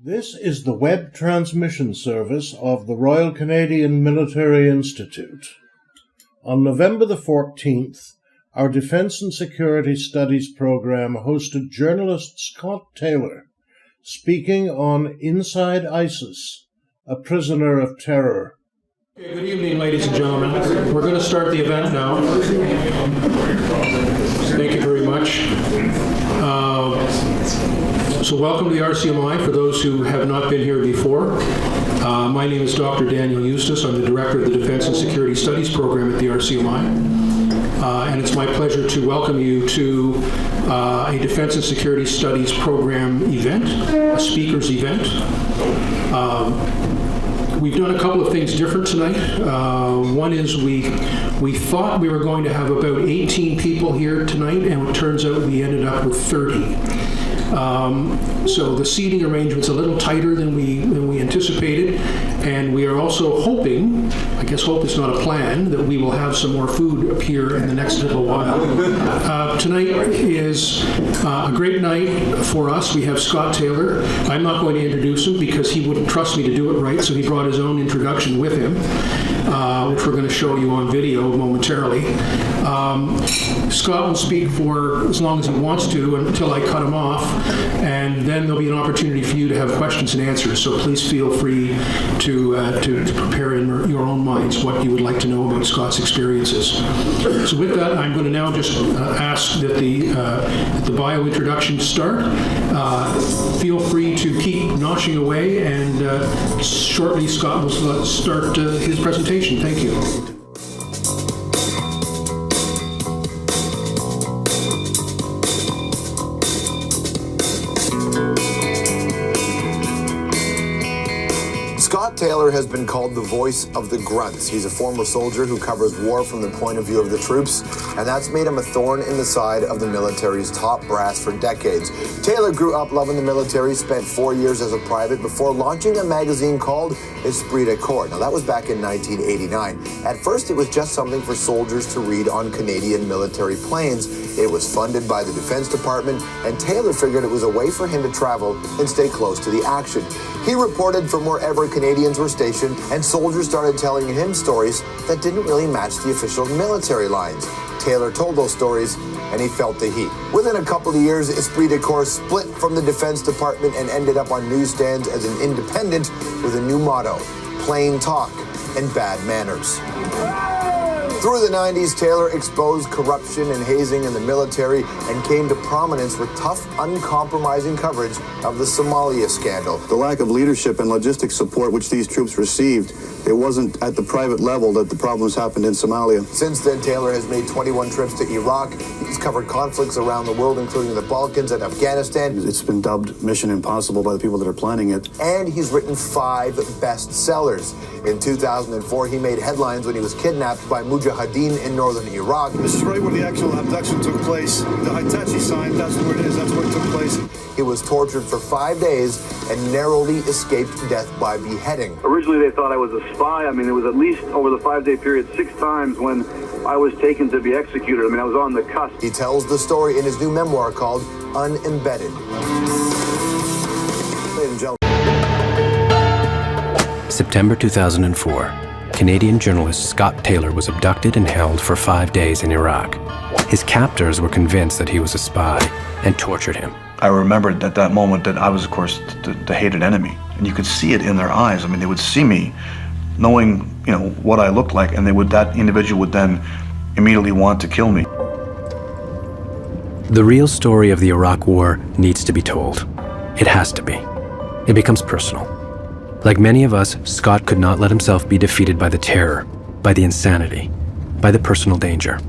This is the web transmission service of the Royal Canadian Military Institute. On November the 14th, our Defence and Security Studies program hosted journalist Scott Taylor speaking on Inside ISIS, a Prisoner of Terror. Good evening, ladies and gentlemen. We're going to start the event now. Thank you very much. So welcome to the RCMI for those who have not been here before. My name is Dr. Daniel Eustace. I'm the Director of the Defense and Security Studies program at the RCMI. And it's my pleasure to welcome you to a Defense and Security Studies program event, a speakers event. We've done a couple of things different tonight. One is we thought we were going to have about 18 people here tonight, and it turns out we ended up with 30. So the seating arrangement's a little tighter than we anticipated, and we are also hoping, I guess hope is not a plan, that we will have some more food appear in the next little while. Tonight is a great night for us. We have Scott Taylor. I'm not going to introduce him because he wouldn't trust me to do it right, so he brought his own introduction with him, which we're going to show you on video momentarily. Scott will speak for as long as he wants to until I cut him off, and then there'll be an opportunity for you to have questions and answers. So please feel free to prepare in your own minds what you would like to know about Scott's experiences. So with that, I'm going to now just ask that the bio introduction start. Feel free to keep noshing away, and shortly Scott will start his presentation. Thank you. Scott Taylor has been called the voice of the grunts. He's a former soldier who covers war from the point of view of the troops, and that's made him a thorn in the side of the military's top brass for decades. Taylor grew up loving the military, spent 4 years as a private before launching a magazine called Esprit de Corps. Now, that was back in 1989. At first, it was just something for soldiers to read on Canadian military planes. It was funded by the Defense Department, and Taylor figured it was a way for him to travel and stay close to the action. He reported from wherever Canadians were stationed, and soldiers started telling him stories that didn't really match the official military lines. Taylor told those stories, and he felt the heat. Within a couple of years, Esprit de Corps split from the Defense Department and ended up on newsstands as an independent with a new motto: plain talk and bad manners. Through the 90s, Taylor exposed corruption and hazing in the military and came to prominence with tough, uncompromising coverage of the Somalia scandal. The lack of leadership and logistic support which these troops received, it wasn't at the private level that the problems happened in Somalia. Since then, Taylor has made 21 trips to Iraq. He's covered conflicts around the world, including the Balkans and Afghanistan. It's been dubbed Mission Impossible by the people that are planning it. And he's written 5 bestsellers. In 2004, he made headlines when he was kidnapped by Mujahideen in northern Iraq. This is right where the actual abduction took place. The Hitachi sign, that's where it is, that's where it took place. He was tortured for 5 days and narrowly escaped death by beheading. Originally, they thought I was a spy. I mean, it was at least over the 5-day period 6 times when I was taken to be executed. I mean, I was on the cusp. He tells the story in his new memoir called Unembedded. Ladies and gentlemen. September 2004. Canadian journalist Scott Taylor was abducted and held for 5 days in Iraq. His captors were convinced that he was a spy and tortured him. I remembered at that moment that I was, of course, the hated enemy. And you could see it in their eyes. I mean, they would see me knowing, what I looked like, and that individual would then immediately want to kill me. The real story of the Iraq War needs to be told. It has to be. It becomes personal. Like many of us, Scott could not let himself be defeated by the terror, by the insanity, by the personal danger.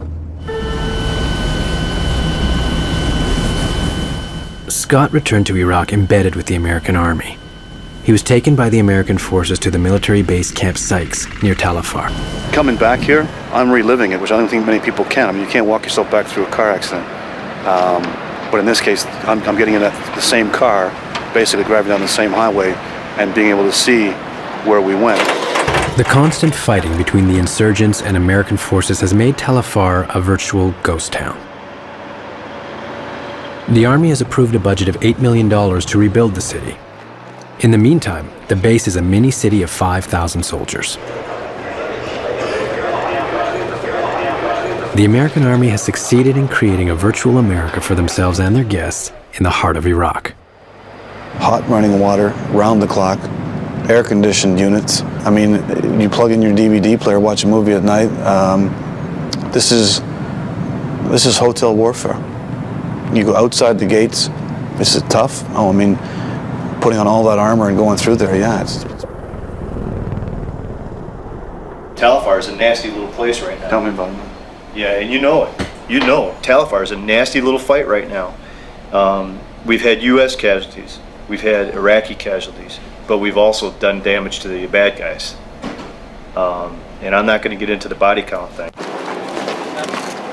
Scott returned to Iraq embedded with the American Army. He was taken by the American forces to the military base Camp Sykes near Tel Afar. Coming back here, I'm reliving it, which I don't think many people can. I mean, you can't walk yourself back through a car accident. But in this case, I'm getting in the same car, basically driving down the same highway, and being able to see where we went. The constant fighting between the insurgents and American forces has made Tel Afar a virtual ghost town. The Army has approved a budget of $8 million to rebuild the city. In the meantime, the base is a mini city of 5,000 soldiers. The American Army has succeeded in creating a virtual America for themselves and their guests in the heart of Iraq. Hot running water, round the clock, air-conditioned units. I mean, you plug in your DVD player, watch a movie at night. This is hotel warfare. You go outside the gates. This is tough. Oh, I mean, putting on all that armor and going through there, yeah. Tel Afar is a nasty little place right now. Tell me about it. Yeah, and you know it. You know, Tel Afar is a nasty little fight right now. We've had U.S. casualties. We've had Iraqi casualties. But we've also done damage to the bad guys. And I'm not going to get into the body count thing.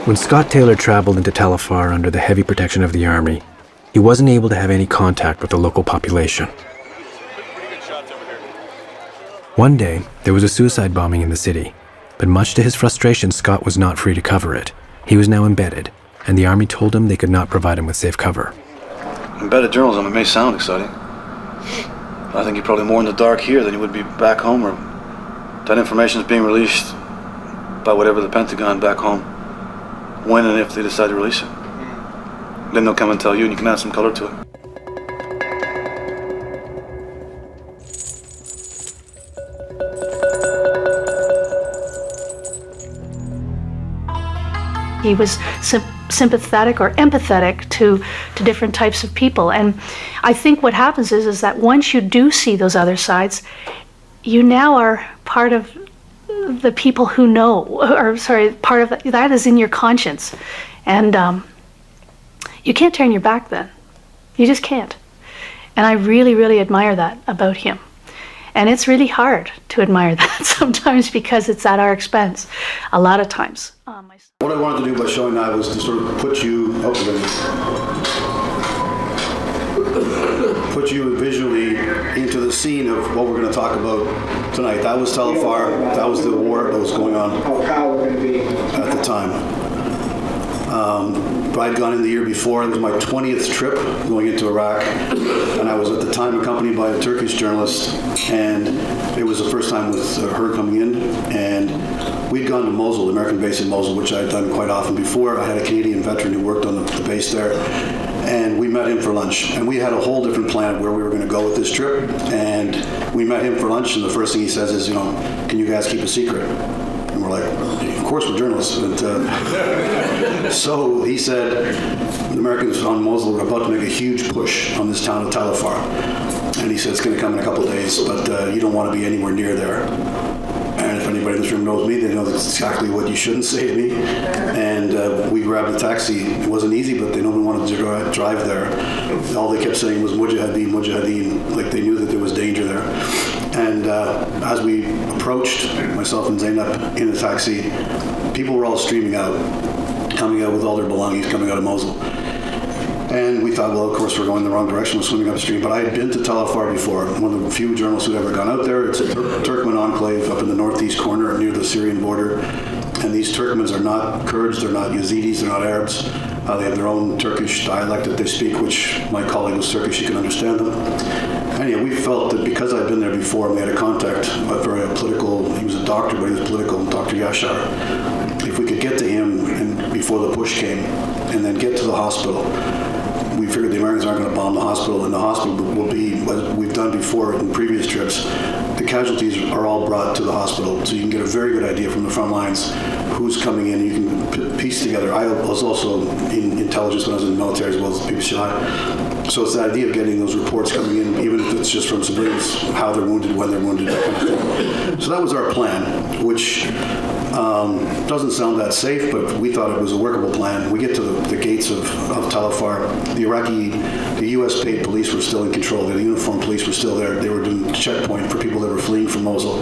When Scott Taylor traveled into Tel Afar under the heavy protection of the Army, he wasn't able to have any contact with the local population. One day, there was a suicide bombing in the city, but much to his frustration, Scott was not free to cover it. He was now embedded, and the Army told him they could not provide him with safe cover. Embedded journalism, it may sound exciting. I think you're probably more in the dark here than you would be back home, or that information is being released by whatever the Pentagon back home, when and if they decide to release it. Then they'll come and tell you, and you can add some color to it. He was sympathetic or empathetic to different types of people. And I think what happens is that once you do see those other sides, you now are part of the people who know, or sorry, part of that is in your conscience. And you can't turn your back then. You just can't. And I really, really admire that about him. And it's really hard to admire that sometimes because it's at our expense, a lot of times. What I wanted to do by showing that was to sort of put you visually into the scene of what we're going to talk about tonight. That was Tel Afar. That was the war that was going on at the time. I'd gone in the year before. It was my 20th trip going into Iraq, and I was at the time accompanied by a Turkish journalist, and it was the first time with her coming in, and we'd gone to Mosul, the American base in Mosul, which I had done quite often before. I had a Canadian veteran who worked on the base there, and we met him for lunch, and we had a whole different plan of where we were going to go with this trip, and we met him for lunch, and the first thing he says is, can you guys keep a secret? And we're like, of course we're journalists. But, so he said, the Americans on Mosul were about to make a huge push on this town of Tel Afar. And he said, it's going to come in a couple of days, but you don't want to be anywhere near there. And if anybody in this room knows me, they know that's exactly what you shouldn't say to me. And we grabbed a taxi. It wasn't easy, but nobody wanted to drive there. All they kept saying was Mujahideen, Mujahideen, like they knew that there was danger there. And as we approached, myself and Zainab in a taxi, people were all streaming out, coming out with all their belongings, coming out of Mosul. And we thought, well, of course, we're going the wrong direction. We're swimming upstream. But I had been to Tel Afar before. One of the few journalists who'd ever gone out there. It's a Turkmen enclave up in the northeast corner near the Syrian border. And these Turkmens are not Kurds, they're not Yazidis, they're not Arabs. They have their own Turkish dialect that they speak, which my colleague was Turkish, he could understand them. And yeah, we felt that because I'd been there before, we had a contact, a very political, he was a doctor, but he was political, Dr. Yashar. If we could get to him and before the push came, and then get to the hospital, we figured the Americans aren't going to bomb the hospital, and the hospital will be, as we've done before in previous trips, the casualties are all brought to the hospital, so you can get a very good idea from the front lines who's coming in. You can piece together. I was also in intelligence when I was in the military as well as PPCI. So it's the idea of getting those reports coming in, even if it's just from civilians, how they're wounded, when they're wounded, that kind of thing. So that was our plan, which doesn't sound that safe, but we thought it was a workable plan. We get to the gates of Tel Afar. The U.S. paid police were still in control. The uniformed police were still there. They were doing checkpoint for people that were fleeing from Mosul.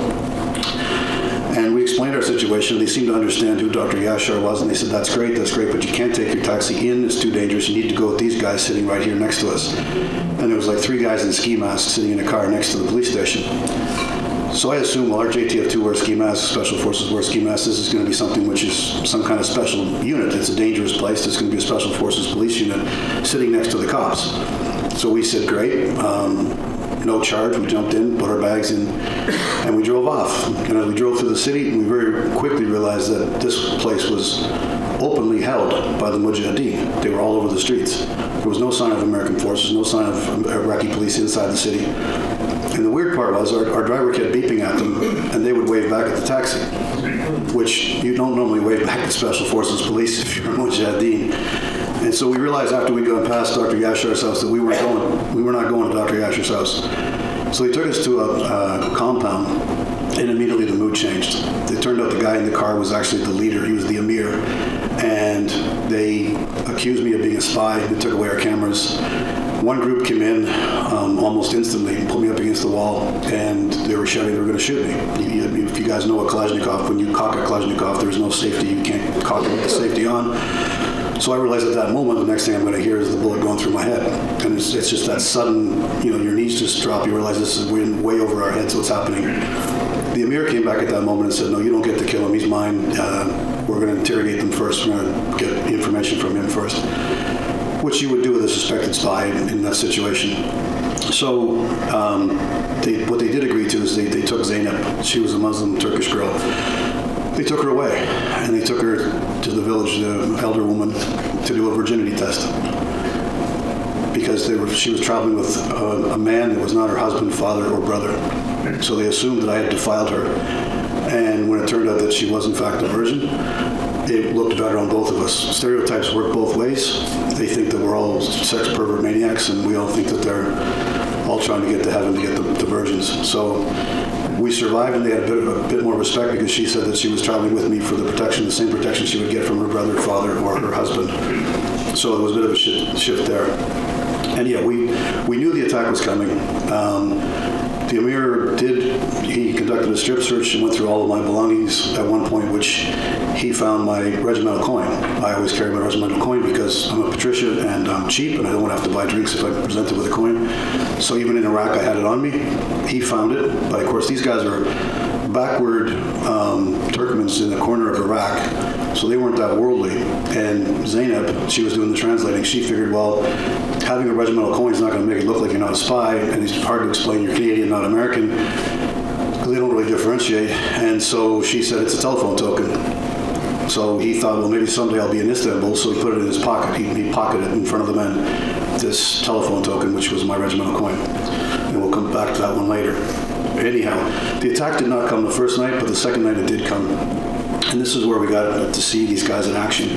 And we explained our situation. They seemed to understand who Dr. Yashar was, and they said, that's great, but you can't take your taxi in. It's too dangerous. You need to go with these guys sitting right here next to us. And there was like 3 guys in ski masks sitting in a car next to the police station. So I assume, well, our JTF2 wear ski masks, Special Forces wear ski masks. This is going to be something which is some kind of special unit. It's a dangerous place. It's going to be a Special Forces police unit sitting next to the cops. So we said, great. no charge. We jumped in, put our bags in, and we drove off. And as we drove through the city, we very quickly realized that this place was openly held by the Mujahideen. They were all over the streets. There was no sign of American forces, no sign of Iraqi police inside the city. And the weird part was our driver kept beeping at them, and they would wave back at the taxi, which you don't normally wave back at Special Forces police if you're a Mujahideen. And so we realized after we got past Dr. Yashar's house that we were not going to Dr. Yashar's house. So he took us to a compound, and immediately the mood changed. It turned out the guy in the car was actually the leader. He was the Emir. And they accused me of being a spy. They took away our cameras. One group came in almost instantly, pulled me up against the wall, and they were shouting they were going to shoot me. If you guys know a Kalashnikov, when you cock a Kalashnikov, there's no safety. You can't cock it with the safety on. So I realized at that moment, the next thing I'm going to hear is the bullet going through my head. And it's just that sudden, your knees just drop. You realize this is way over our heads, what's happening. The Emir came back at that moment and said, no, you don't get to kill him. He's mine. We're going to interrogate them first. We're going to get information from him first, which you would do with a suspected spy in that situation. So what they did agree to is they took Zainab. She was a Muslim Turkish girl. They took her away, and they took her to the village, the elder woman, to do a virginity test. Because she was traveling with a man that was not her husband, father, or brother. So they assumed that I had defiled her. And when it turned out that she was in fact a virgin, it looked better on both of us. Stereotypes work both ways. They think that we're all sex pervert maniacs, and we all think that they're all trying to get to heaven to get the virgins. So we survived, and they had a bit more respect because she said that she was traveling with me for the same protection she would get from her brother, father, or her husband. So there was a bit of a shift there. And yeah, we knew the attack was coming. The Emir he conducted a strip search and went through all of my belongings at one point, which he found my regimental coin. I always carry my regimental coin because I'm a patricia and I'm cheap and I don't want to have to buy drinks if I'm presented with a coin. So even in Iraq, I had it on me. He found it, but of course these guys are backward Turkmens in the corner of Iraq, so they weren't that worldly. And Zainab, she was doing the translating, she figured, well, having a regimental coin is not going to make it look like you're not a spy, and it's hard to explain you're Canadian, not American, because they don't really differentiate. And so she said it's a telephone token. So he thought, well, maybe someday I'll be in Istanbul, so he put it in his pocket. He pocketed in front of the men this telephone token, which was my regimental coin. And we'll come back to that one later. Anyhow, the attack did not come the first night, but the second night it did come. And this is where we got to see these guys in action.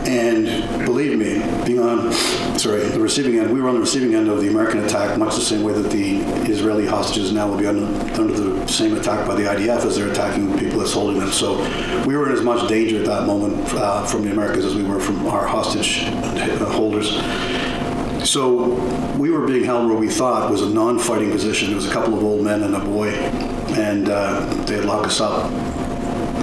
And believe me, being on the receiving end, we were on the receiving end of the American attack, much the same way that the Israeli hostages now will be under the same attack by the IDF as they're attacking the people that's holding them. So we were in as much danger at that moment from the Americans as we were from our hostage holders. So we were being held where we thought was a non-fighting position. There was a couple of old men and a boy, and they had locked us up.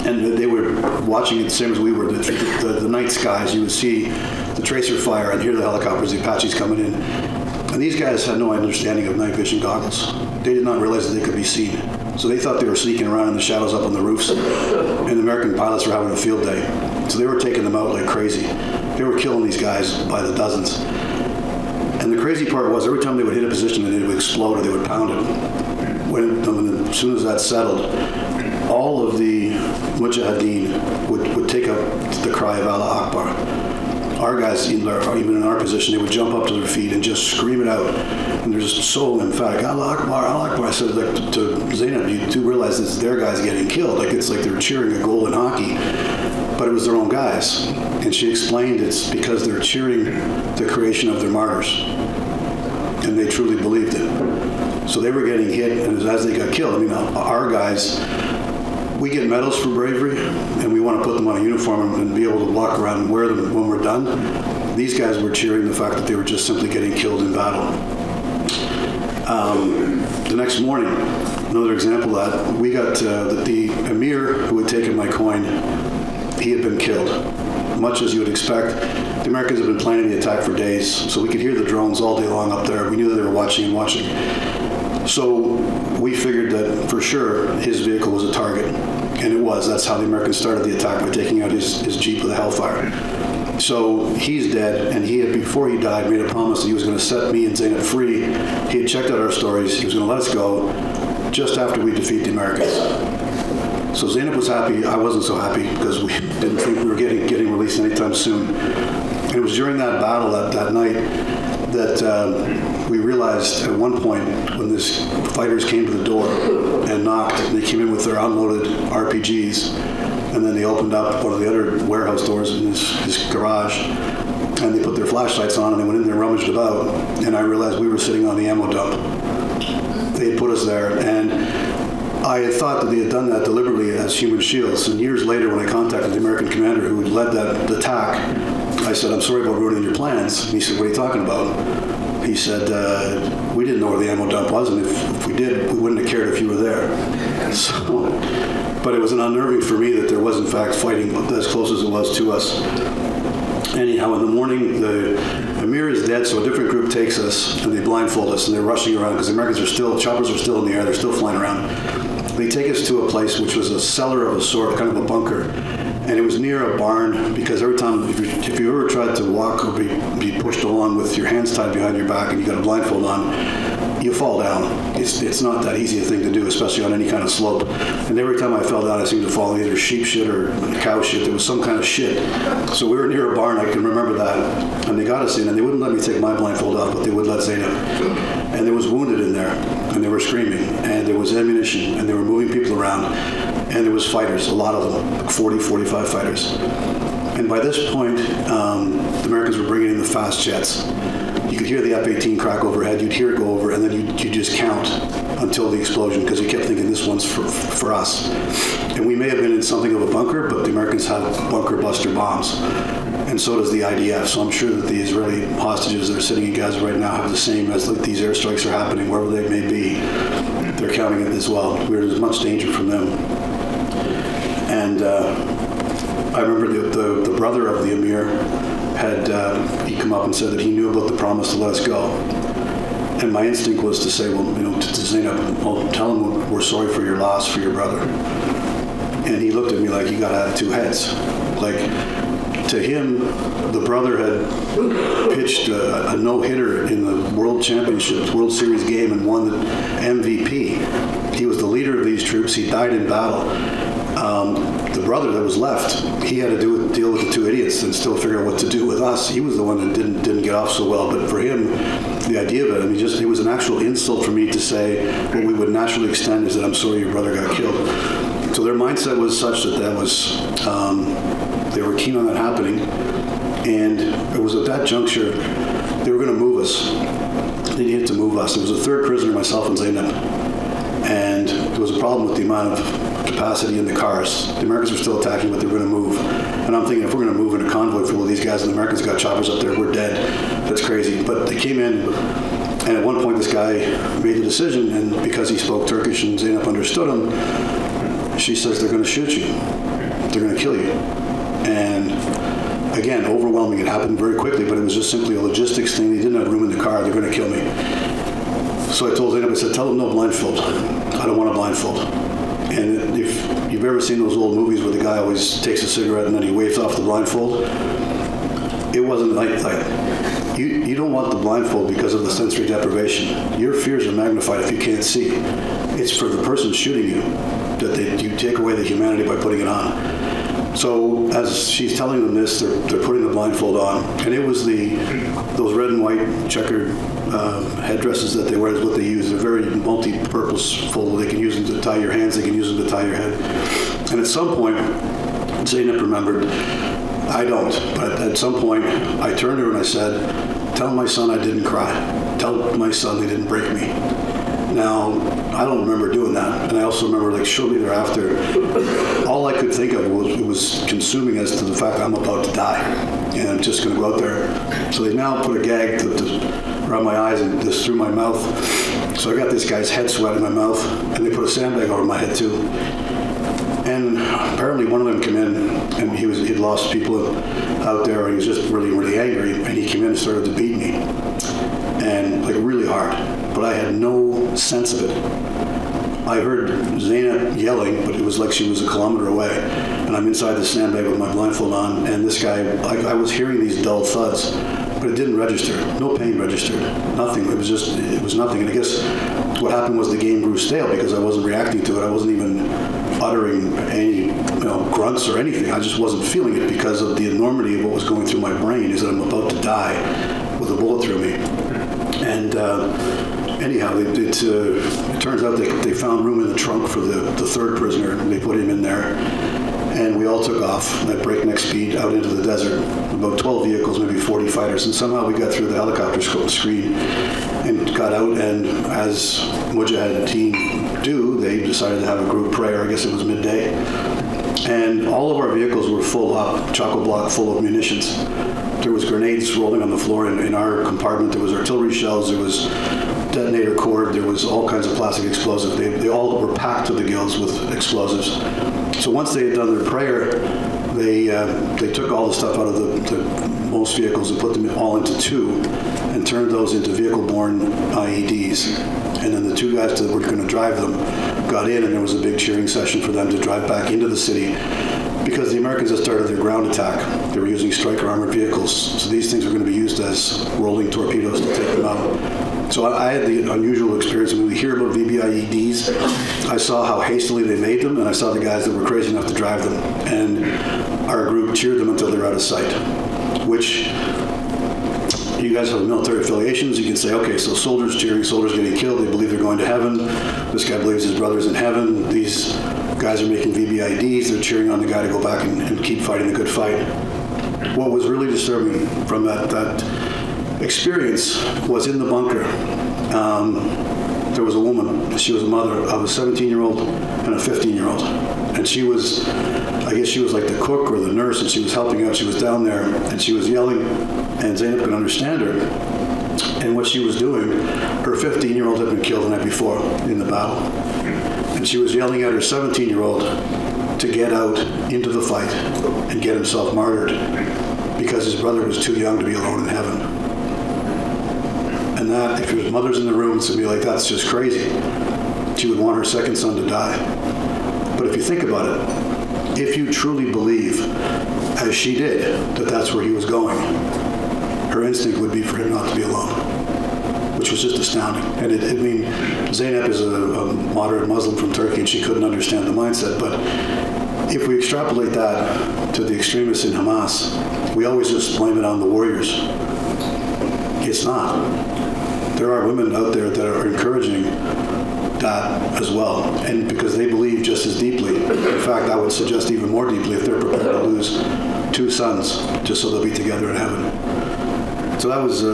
And they were watching it the same as we were. The night skies, you would see the tracer fire and hear the helicopters, the Apaches coming in. And these guys had no understanding of night vision goggles. They did not realize that they could be seen. So they thought they were sneaking around in the shadows up on the roofs, and the American pilots were having a field day. So they were taking them out like crazy. They were killing these guys by the dozens. And the crazy part was every time they would hit a position, they would explode or they would pound it. As soon as that settled, all of the Mujahideen would take up the cry of Allah Akbar. Our guys, even in our position, they would jump up to their feet and just scream it out. And they're just so emphatic, Allah Akbar, Allah Akbar. I said to Zainab, you do realize it's their guys getting killed. It's like they're cheering a goal in hockey. But it was their own guys. And she explained it's because they're cheering the creation of their martyrs. And they truly believed it. So they were getting hit, and as they got killed, our guys, we get medals for bravery, and we want to put them on a uniform and be able to walk around and wear them when we're done. These guys were cheering the fact that they were just simply getting killed in battle. The next morning, another example of that, we got the Emir who had taken my coin. He had been killed, much as you would expect. The Americans had been planning the attack for days, so we could hear the drones all day long up there. We knew they were watching and watching. So we figured that for sure his vehicle was a target, and it was. That's how the Americans started the attack, by taking out his Jeep with a Hellfire. So he's dead, and he had, before he died, made a promise that he was going to set me and Zainab free. He had checked out our stories. He was going to let us go just after we defeat the Americans. So Zainab was happy. I wasn't so happy because we didn't think we were getting released anytime soon. And it was during that battle that night that we realized at one point when these fighters came to the door and knocked, and they came in with their unloaded RPGs, and then they opened up one of the other warehouse doors in this garage, and they put their flashlights on, and they went in there and rummaged about, and I realized we were sitting on the ammo dump. They had put us there, and I had thought that they had done that deliberately as human shields, and years later when I contacted the American commander who had led that attack, I said, "I'm sorry about ruining your plans." And he said, "What are you talking about?" He said, "We didn't know where the ammo dump was, and if we did, we wouldn't have cared if you were there." So, but it was an unnerving for me that there was in fact fighting as close as it was to us. Anyhow, in the morning, the Emir is dead, so a different group takes us, and they blindfold us, and they're rushing around, because the Americans are still, choppers are still in the air, they're still flying around. They take us to a place which was a cellar of a sort, kind of a bunker, and it was near a barn, because every time, if you ever tried to walk or be pushed along with your hands tied behind your back and you got a blindfold on, you fall down. It's not that easy a thing to do, especially on any kind of slope. And every time I fell down, I seemed to fall in either sheep shit or cow shit. There was some kind of shit. So we were near a barn, I can remember that. And they got us in, and they wouldn't let me take my blindfold off, but they would let Zainab. And there was wounded in there, and they were screaming, and there was ammunition, and they were moving people around, and there was fighters, a lot of them, like 40, 45 fighters. And by this point, the Americans were bringing in the fast jets. You could hear the F-18 crack overhead, you'd hear it go over, and then you'd just count until the explosion, because you kept thinking this one's for us. And we may have been in something of a bunker, but the Americans have bunker buster bombs, and so does the IDF. So I'm sure that the Israeli hostages that are sitting in Gaza right now have the same, as like these airstrikes are happening, wherever they may be, they're counting it as well. We're in as much danger from them. And I remember the brother of the Emir had he come up and said that he knew about the promise to let us go. And my instinct was to say, well, to Zainab, well, tell him we're sorry for your loss, for your brother. And he looked at me like, you gotta have two heads. Like, to him, the brother had pitched a no-hitter in the World Championships, World Series game, and won the MVP. He was the leader of these troops. He died in battle. The brother that was left, he had to deal with the two idiots and still figure out what to do with us. He was the one that didn't get off so well. But for him, the idea of it, it was an actual insult for me to say what we would naturally extend is that I'm sorry your brother got killed. So their mindset was such that was, they were keen on that happening. And it was at that juncture, they were going to move us. They needed to move us. There was a third prisoner, myself and Zainab. And there was a problem with the amount of capacity in the cars. The Americans were still attacking, but they were going to move. And I'm thinking, if we're going to move in a convoy full of these guys and the Americans got choppers up there, we're dead. That's crazy. But they came in, and at one point this guy made the decision, and because he spoke Turkish and Zainab understood him, she says, they're going to shoot you. They're going to kill you. And again, overwhelming. It happened very quickly, but it was just simply a logistics thing. They didn't have room in the car. They're going to kill me. So I told Zainab, I said, tell them no blindfold. I don't want a blindfold. And if you've ever seen those old movies where the guy always takes a cigarette and then he waves off the blindfold, it wasn't like that. You don't want the blindfold because of the sensory deprivation. Your fears are magnified if you can't see. It's for the person shooting you that you take away the humanity by putting it on. So as she's telling them this, they're putting the blindfold on, and it was those red and white checkered headdresses that they wear is what they use. They're very multi-purposeful. They can use them to tie your hands. They can use them to tie your head. And at some point, Zainab remembered. I don't. But at some point, I turned to her and I said, "Tell my son I didn't cry. Tell my son they didn't break me." Now, I don't remember doing that. And I also remember, shortly thereafter, all I could think of was consuming as to the fact that I'm about to die. And I'm just going to go out there. So they now put a gag around my eyes and just through my mouth. So I got this guy's head sweat in my mouth. And they put a sandbag over my head, too. And apparently one of them came in, and he'd lost people out there, and he was just really, really angry. And he came in and started to beat me. And really hard. But I had no sense of it. I heard Zainab yelling, but it was like she was a kilometer away. And I'm inside the sandbag with my blindfold on, and this guy, I was hearing these dull thuds, but it didn't register. No pain registered. Nothing. It was nothing. And I guess what happened was the game grew stale because I wasn't reacting to it. I wasn't even uttering any grunts or anything. I just wasn't feeling it because of the enormity of what was going through my brain is that I'm about to die with a bullet through me. And anyhow, it turns out they found room in the trunk for the third prisoner, and they put him in there. And we all took off at breakneck speed out into the desert, about 12 vehicles, maybe 40 fighters, and somehow we got through the helicopter screen and got out, and as Mujahid team do, they decided to have a group prayer. I guess it was midday. And all of our vehicles were full up, chock-a-block full of munitions. There was grenades rolling on the floor in our compartment. There was artillery shells. There was detonator cord. There was all kinds of plastic explosives. They all were packed to the gills with explosives. So once they had done their prayer, they took all the stuff out of the most vehicles and put them all into two and turned those into vehicle-borne IEDs. And then the two guys that were going to drive them got in, and there was a big cheering session for them to drive back into the city because the Americans had started their ground attack. They were using Stryker armored vehicles. So these things were going to be used as rolling torpedoes to take them out. So I had the unusual experience. When we hear about VBIEDs, I saw how hastily they made them, and I saw the guys that were crazy enough to drive them. And our group cheered them until they were out of sight, which you guys have military affiliations. You can say, okay, so soldiers cheering, soldiers getting killed, they believe they're going to heaven. This guy believes his brother's in heaven. These guys are making VBIEDs. They're cheering on the guy to go back and keep fighting the good fight. What was really disturbing from that experience was in the bunker. There was a woman. She was a mother of a 17-year-old and a 15-year-old. And she was, I guess she was like the cook or the nurse, and she was helping out. She was down there, and she was yelling, and Zainab could understand her. And what she was doing, her 15-year-old had been killed the night before in the battle. And she was yelling at her 17-year-old to get out into the fight and get himself martyred because his brother was too young to be alone in heaven. And that, if your mother's in the room, it's going to be like, that's just crazy. She would want her second son to die. But if you think about it, if you truly believe, as she did, that that's where he was going, her instinct would be for him not to be alone, which was just astounding. And Zainab is a moderate Muslim from Turkey, and she couldn't understand the mindset. But if we extrapolate that to the extremists in Hamas, we always just blame it on the warriors. It's not. There are women out there that are encouraging that as well, and because they believe just as deeply. In fact, I would suggest even more deeply if they're prepared to lose two sons just so they'll be together in heaven. So that was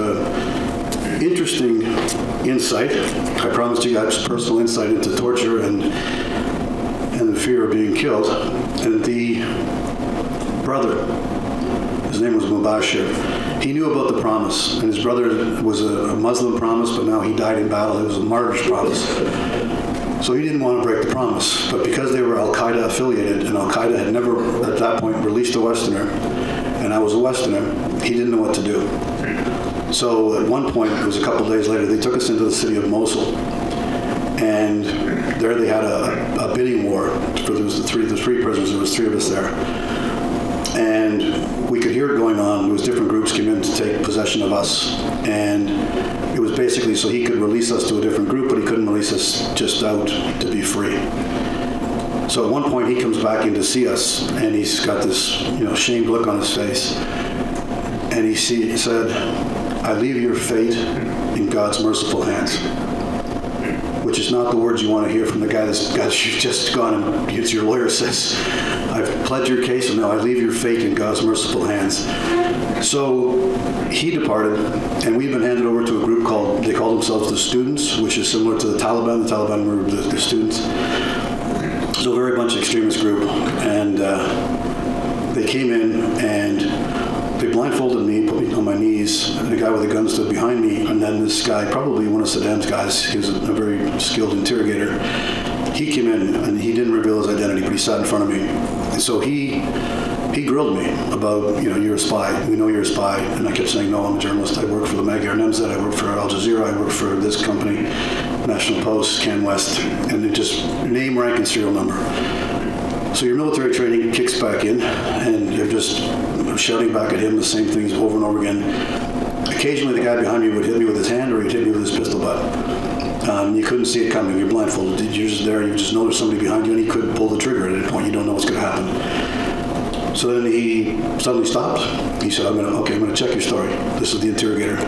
interesting insight. I promised you guys personal insight into torture and the fear of being killed. And the brother, his name was Mubashir, he knew about the promise, and his brother was a Muslim promise, but now he died in battle. It was a martyr's promise. So he didn't want to break the promise, but because they were Al-Qaeda affiliated, and Al-Qaeda had never, at that point, released a Westerner, and I was a Westerner, he didn't know what to do. So at one point, it was a couple days later, they took us into the city of Mosul, and there they had a bidding war. For there was the three prisoners. There was three of us there, and we could hear it going on. There was different groups came in to take possession of us, and it was basically so he could release us to a different group, but he couldn't release us just out to be free. So at one point he comes back in to see us, and he's got this shamed look on his face, and he said, "I leave your fate in God's merciful hands," which is not the words you want to hear from the guy that's you've just gone and it's your lawyer says, "I've pled your case, and now I leave your fate in God's merciful hands." So he departed, and we've been handed over to a group they call themselves the Students, which is similar to the Taliban. The Taliban were the Students. So a very bunch of extremist group, and they came in and they blindfolded me, put me on my knees, and the guy with the gun stood behind me, and then this guy, probably one of Saddam's guys, he was a very skilled interrogator, he came in, and he didn't reveal his identity, but he sat in front of me. And so he he grilled me about, you're a spy, we know you're a spy, and I kept saying, no, I'm a journalist, I work for the Magyar Nemzet, I work for Al Jazeera, I work for this company, National Post, Can West, and it just name, rank, and serial number. So your military training kicks back in, and you're just shouting back at him the same things over and over again. Occasionally the guy behind me would hit me with his hand, or he'd hit me with his pistol butt. You couldn't see it coming, you're blindfolded, you're just there, you just know there's somebody behind you, and he couldn't pull the trigger at any point, you don't know what's going to happen. So then he suddenly stopped. He said, I'm going to check your story. This is the interrogator.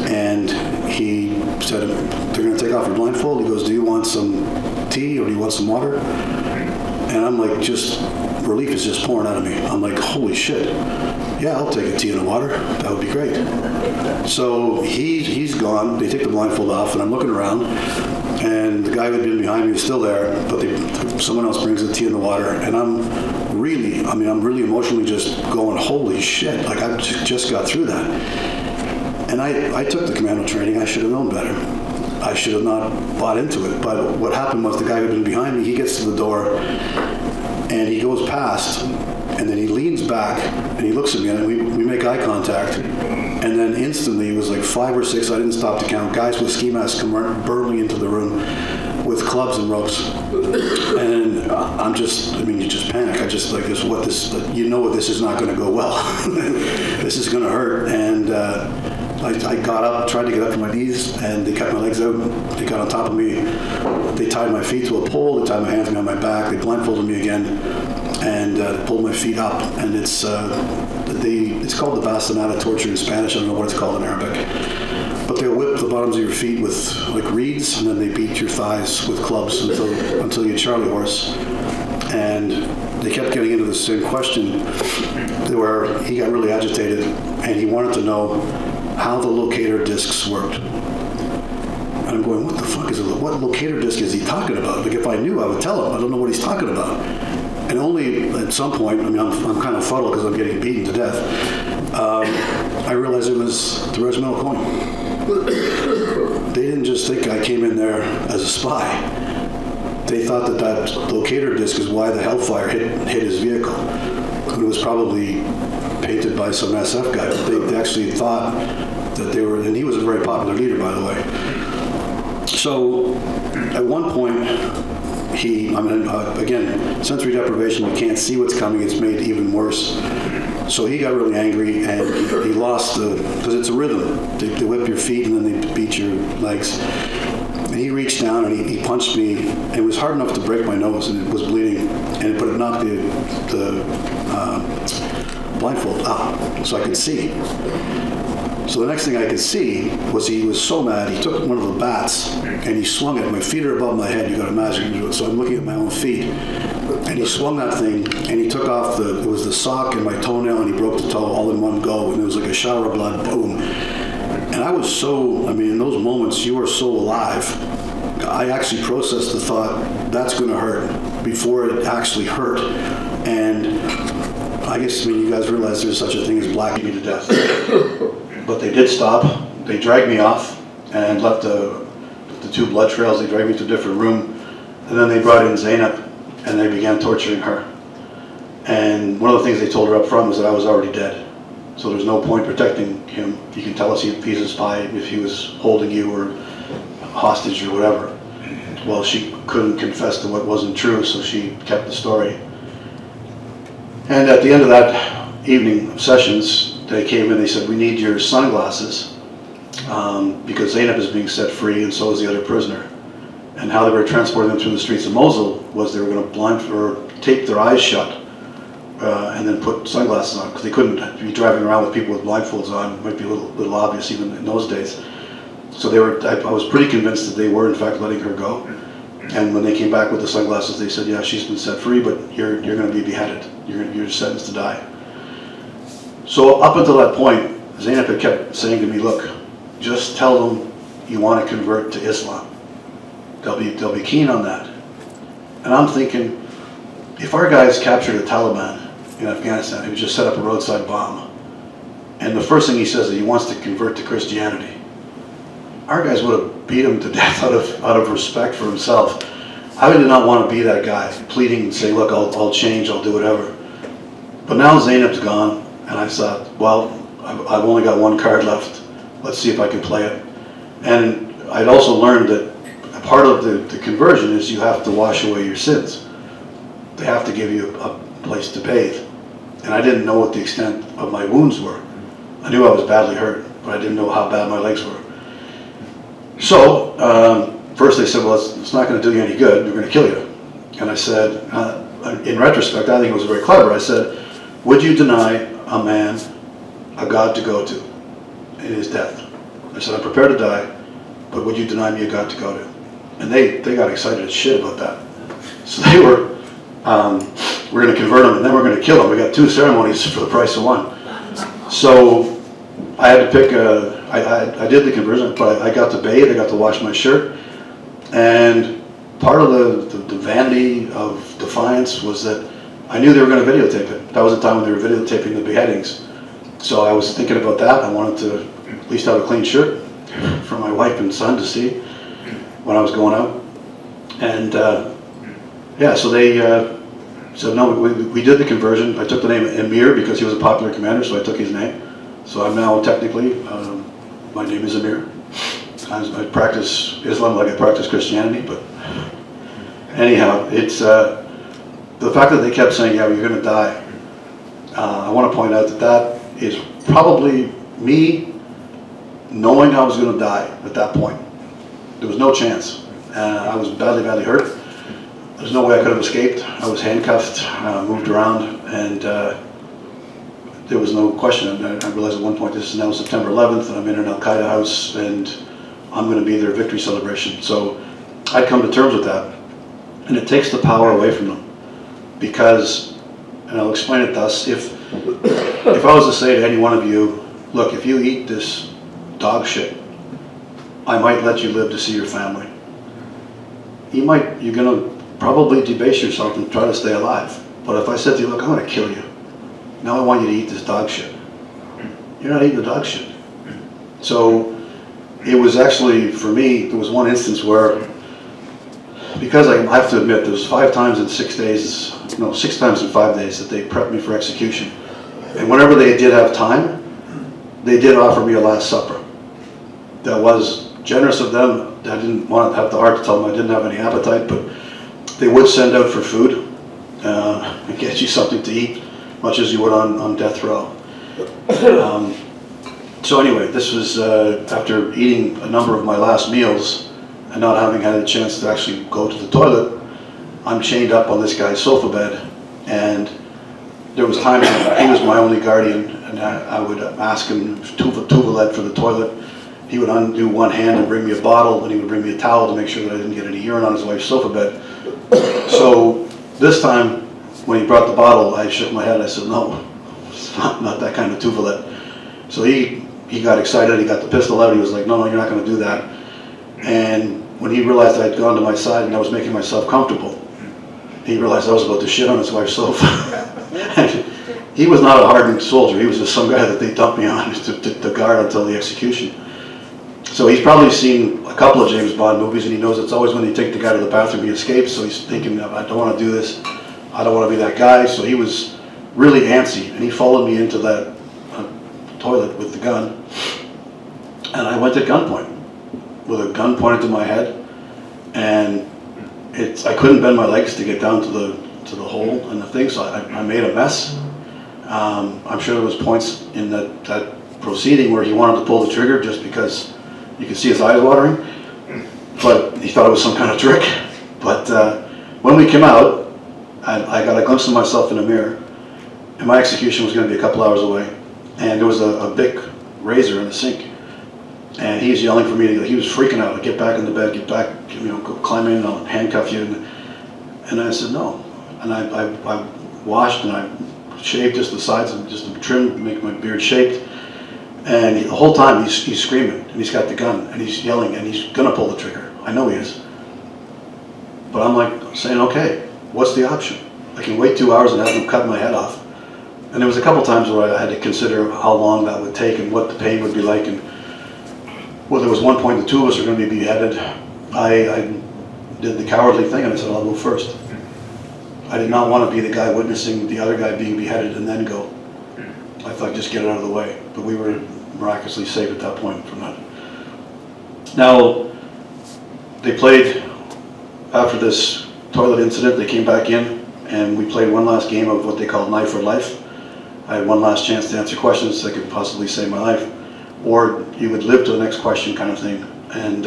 And he said, they're going to take off your blindfold. He goes, do you want some tea or do you want some water? And I'm like, relief is just pouring out of me. I'm like, holy shit. Yeah, I'll take a tea and a water. That would be great. So he's gone. They take the blindfold off, and I'm looking around, and the guy who had been behind me is still there, but someone else brings the tea and the water, and I'm really emotionally just going, holy shit, like I've just got through that. And I took the commando training. I should have known better. I should have not bought into it. But what happened was the guy who had been behind me, he gets to the door, and he goes past, and then he leans back, and he looks at me, and we make eye contact, and then instantly, it was like 5 or 6, I didn't stop to count, guys with ski masks come burning into the room with clubs and ropes. And you just panic. I just like, this is not going to go well. This is going to hurt. And I got up, tried to get up to my knees, and they cut my legs out. They got on top of me. They tied my feet to a pole. They tied my hands behind my back. They blindfolded me again, and pulled my feet up. And it's called the bastonada torture in Spanish. I don't know what it's called in Arabic. But they'll whip the bottoms of your feet with like reeds, and then they beat your thighs with clubs until you Charlie horse. And they kept getting into the same question where he got really agitated, and he wanted to know how the locator discs worked. And I'm going, what the fuck what locator disc is he talking about? Like, if I knew, I would tell him. I don't know what he's talking about. And only at some point, I'm kind of fuddled because I'm getting beaten to death, I realized it was the regimental coin. They didn't just think I came in there as a spy. They thought that locator disc is why the Hellfire hit his vehicle. It was probably painted by some SF guy. They actually thought that they were, and he was a very popular leader, by the way. So at one point, again, sensory deprivation, you can't see what's coming, it's made even worse. So he got really angry, and he lost because it's a rhythm. They whip your feet and then they beat your legs. And he reached down and he punched me, and it was hard enough to break my nose, and it was bleeding, but it knocked the blindfold up so I could see. So the next thing I could see was he was so mad, he took one of the bats and he swung it. My feet are above my head, you gotta imagine. So I'm looking at my own feet, and he swung that thing, and he took off it was the sock and my toenail, and he broke the toe all in one go, and it was like a shower of blood, boom. And I was in those moments, you are so alive. I actually processed the thought, that's gonna hurt, before it actually hurt. And I guess, you guys realize there's such a thing as blacking me to death. But they did stop. They dragged me off and left the 2 blood trails. They dragged me to a different room. And then they brought in Zainab, and they began torturing her. And one of the things they told her up front was that I was already dead. So there's no point protecting him. You can tell us if he's a spy, if he was holding you or hostage or whatever. Well, she couldn't confess to what wasn't true, so she kept the story. And at the end of that evening of sessions, they came in, they said, we need your sunglasses because Zainab is being set free, and so is the other prisoner. And how they were transporting them through the streets of Mosul was they were going to tape their eyes shut and then put sunglasses on, because they couldn't be driving around with people with blindfolds on. It might be a little obvious even in those days. So I was pretty convinced that they were in fact letting her go. And when they came back with the sunglasses, they said, yeah, she's been set free, but you're going to be beheaded. You're sentenced to die. So up until that point, Zainab had kept saying to me, look, just tell them you want to convert to Islam. They'll be keen on that. And I'm thinking, if our guys captured the Taliban in Afghanistan, he would just set up a roadside bomb, and the first thing he says is he wants to convert to Christianity, our guys would have beat him to death out of respect for himself. I did not want to be that guy pleading and saying, look, I'll change, I'll do whatever. But now Zainab's gone, and I thought, well, I've only got one card left. Let's see if I can play it. And I'd also learned that a part of the conversion is you have to wash away your sins. They have to give you a place to bathe. And I didn't know what the extent of my wounds were. I knew I was badly hurt, but I didn't know how bad my legs were. So, first they said, well, it's not going to do you any good, we're going to kill you. And I said, in retrospect, I think it was very clever. I said, would you deny a man a God to go to in his death? I said, I'm prepared to die, but would you deny me a God to go to? And they got excited as shit about that. So they were, we're going to convert him and then we're going to kill him. We got 2 ceremonies for the price of 1. So I had to pick I did the conversion, but I got to bathe, I got to wash my shirt. And part of the vanity of defiance was that I knew they were going to videotape it. That was the time when they were videotaping the beheadings. So I was thinking about that. I wanted to at least have a clean shirt for my wife and son to see when I was going out. And yeah, so they said, no, we did the conversion. I took the name Emir because he was a popular commander, so I took his name. So I'm now technically, my name is Emir. I practice Islam like I practice Christianity, but anyhow, it's the fact that they kept saying, yeah, you're going to die. I want to point out that is probably me knowing I was going to die at that point. There was no chance. I was badly, badly hurt. There's no way I could have escaped. I was handcuffed, moved around, and there was no question. I realized at one point, this is now September 11th, and I'm in an Al-Qaeda house, and I'm going to be their victory celebration. So I'd come to terms with that. And it takes the power away from them. Because, and I'll explain it thus, if I was to say to any one of you, look, if you eat this dog shit, I might let you live to see your family. You're going to probably debase yourself and try to stay alive. But if I said to you, look, I'm going to kill you. Now I want you to eat this dog shit. You're not eating the dog shit. So it was actually, for me, there was one instance where, because I have to admit, there was 5 times in 6 days, no, 6 times in 5 days that they prepped me for execution. And whenever they did have time, they did offer me a Last Supper. That was generous of them. I didn't want to have the heart to tell them I didn't have any appetite, but they would send out for food and get you something to eat, much as you would on death row. So anyway, this was after eating a number of my last meals and not having had a chance to actually go to the toilet. I'm chained up on this guy's sofa bed, and there was times when he was my only guardian, and I would ask him Tuvalet for the toilet. He would undo one hand and bring me a bottle, and he would bring me a towel to make sure that I didn't get any urine on his wife's sofa bed. So this time, when he brought the bottle, I shook my head. I said, no, it's not that kind of Tuvalet. So he got excited. He got the pistol out. He was like, no, you're not going to do that. And when he realized I had gone to my side and I was making myself comfortable, he realized I was about to shit on his wife's sofa. And he was not a hardened soldier. He was just some guy that they dumped me on to guard until the execution. So he's probably seen a couple of James Bond movies, and he knows it's always when they take the guy to the bathroom, he escapes. So he's thinking, I don't want to do this. I don't want to be that guy. So he was really antsy, and he followed me into that toilet with the gun. And I went at gunpoint, with a gun pointed to my head, and I couldn't bend my legs to get down to the hole in the thing, so I made a mess. I'm sure there was points in that proceeding where he wanted to pull the trigger just because you could see his eyes watering, but he thought it was some kind of trick. But when we came out, I got a glimpse of myself in a mirror, and my execution was going to be a couple hours away, and there was a big razor in the sink. And he was yelling for me to, he was freaking out, like, get back in the bed, get back, go climb in, I'll handcuff you. And I said, no. And I washed and I shaved just the sides and just to trim, to make my beard shaped. And the whole time he's screaming, and he's got the gun, and he's yelling, and he's gonna pull the trigger. I know he is. But I'm like saying, okay, what's the option? I can wait 2 hours and have him cut my head off. And there was a couple times where I had to consider how long that would take and what the pain would be like. And well, there was one point the 2 of us were going to be beheaded. I did the cowardly thing and I said, I'll go first. I did not want to be the guy witnessing the other guy being beheaded and then go. I thought, just get it out of the way. But we were miraculously safe at that point from that. Now, they played, after this toilet incident, they came back in and we played one last game of what they call Knife or Life. I had one last chance to answer questions that could possibly save my life, or you would live to the next question kind of thing. And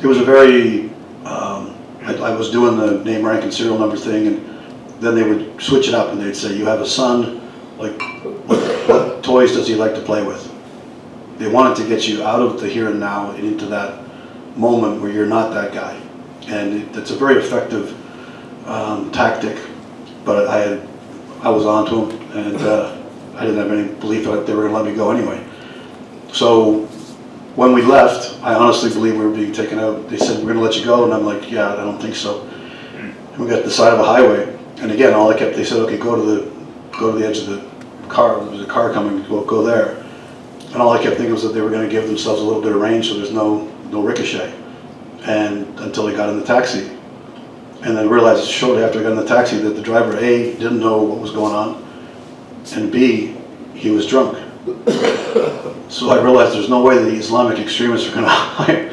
it was a very, I was doing the name, rank, and serial number thing, and then they would switch it up and they'd say, you have a son, like, what toys does he like to play with? They wanted to get you out of the here and now and into that moment where you're not that guy. And it's a very effective tactic, but I was on to them, and I didn't have any belief that they were going to let me go anyway. So when we left, I honestly believe we were being taken out. They said, we're going to let you go, and I'm like, yeah, I don't think so. And we got to the side of a highway, and again, they said, okay, go to the edge of the car. There was a car coming, go there. And all I kept thinking was that they were going to give themselves a little bit of range so there's no ricochet, and until they got in the taxi. And then realized shortly after I got in the taxi that the driver, A, didn't know what was going on, and B, he was drunk. So I realized there's no way the Islamic extremists are going to hire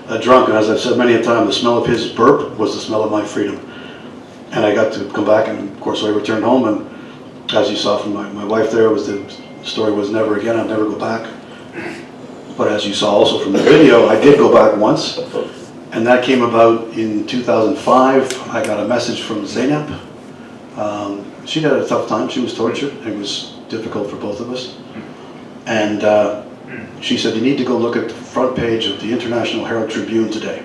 a drunk. And as I've said many a time, the smell of his burp was the smell of my freedom. And I got to come back, and of course I returned home, and as you saw from my wife there, the story was never again, I'd never go back. But as you saw also from the video, I did go back once, and that came about in 2005. I got a message from Zainab. She had a tough time. She was tortured. It was difficult for both of us. And she said, you need to go look at the front page of the International Herald Tribune today.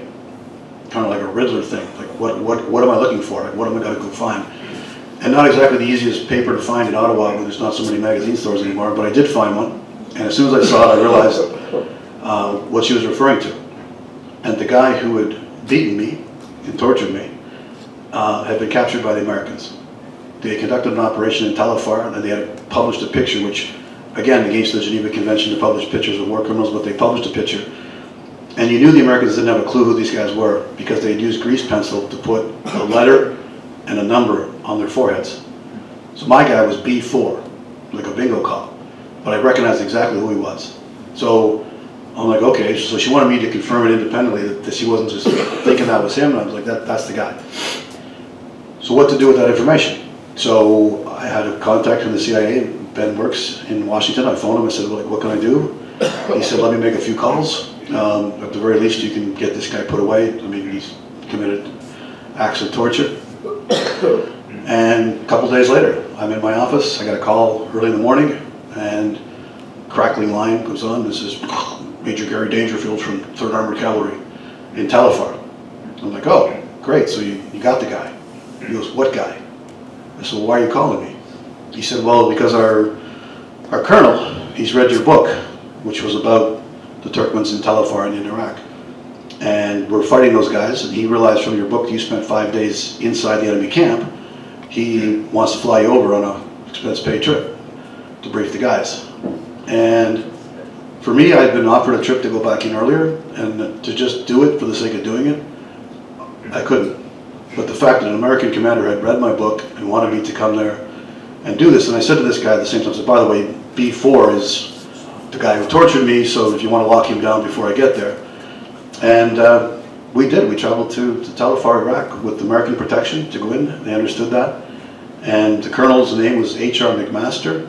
Kind of like a Riddler thing. Like, what am I looking for? Like, what am I going to go find? And not exactly the easiest paper to find in Ottawa, where there's not so many magazine stores anymore, but I did find one. And as soon as I saw it, I realized what she was referring to. And the guy who had beaten me and tortured me had been captured by the Americans. They conducted an operation in Tel Afar, and they had published a picture, which, again, against the Geneva Convention to publish pictures of war criminals, but they published a picture. And you knew the Americans didn't have a clue who these guys were, because they had used grease pencil to put a letter and a number on their foreheads. So my guy was B4, like a bingo call, but I recognized exactly who he was. So I'm like, okay, so she wanted me to confirm it independently, that she wasn't just thinking that was him, and I was like, that's the guy. So what to do with that information? So I had a contact from the CIA. Ben works in Washington. I phoned him. I said, like, what can I do? He said, let me make a few calls. At the very least, you can get this guy put away. I mean, he's committed acts of torture. And a couple days later, I'm in my office. I got a call early in the morning, and crackling line goes on. This is Major Gary Dangerfield from 3rd Armored Cavalry in Tel Afar. I'm like, oh, great, so you got the guy. He goes, what guy? I said, well, why are you calling me? He said, well, because our colonel, he's read your book, which was about the Turkmens in Tel Afar and in Iraq. And we're fighting those guys, and he realized from your book you spent 5 days inside the enemy camp. He wants to fly you over on an expense-paid trip to brief the guys. And for me, I'd been offered a trip to go back in earlier, and to just do it for the sake of doing it, I couldn't. But the fact that an American commander had read my book and wanted me to come there and do this, and I said to this guy at the same time, I said, by the way, B4 is the guy who tortured me, so if you want to lock him down before I get there. And we did. We traveled to Tel Afar, Iraq with American protection to go in. They understood that. And the colonel's name was H.R. McMaster.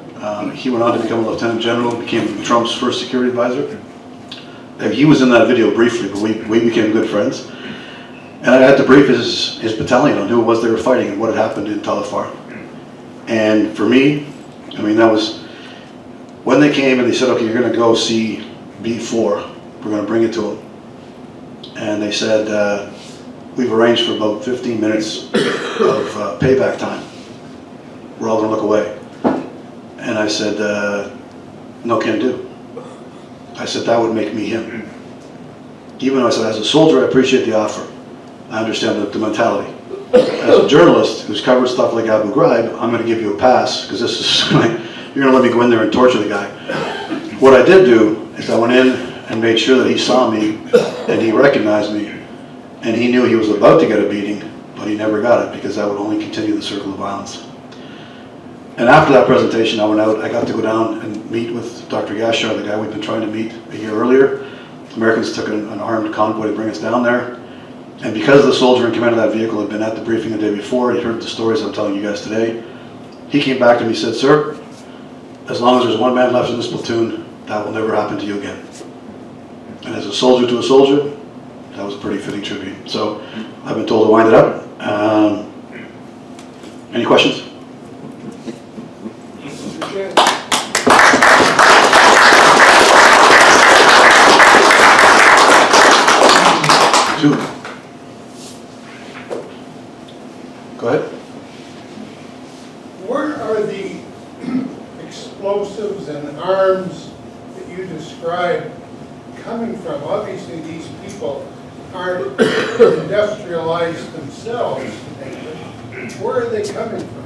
He went on to become a lieutenant general, became Trump's first security advisor. He was in that video briefly, but we became good friends. And I had to brief his battalion on who it was they were fighting and what had happened in Tel Afar. And for me, I mean, that was when they came and they said, okay, you're going to go see B4. We're going to bring it to him. And they said, we've arranged for about 15 minutes of payback time. We're all going to look away. And I said, no can do. I said, that would make me him. Even though I said, as a soldier, I appreciate the offer. I understand the mentality. As a journalist who's covered stuff like Abu Ghraib, I'm going to give you a pass, because this is you're going to let me go in there and torture the guy. What I did do is I went in and made sure that he saw me and he recognized me, and he knew he was about to get a beating, but but he never got it because that would only continue the circle of violence. And after that presentation, I went out, I got to go down and meet with Dr. Yashar, the guy we've been trying to meet a year earlier. The Americans took an armed convoy to bring us down there. And because the soldier in command of that vehicle had been at the briefing the day before, he'd heard the stories I'm telling you guys today, he came back to me and said, "Sir, as long as there's one man left in this platoon, that will never happen to you again." And as a soldier to a soldier, that was a pretty fitting tribute. So I've been told to wind it up. Any questions? Two. Go ahead. Where are the explosives and arms that you described coming from? Obviously, these people aren't industrialized themselves. Where are they coming from?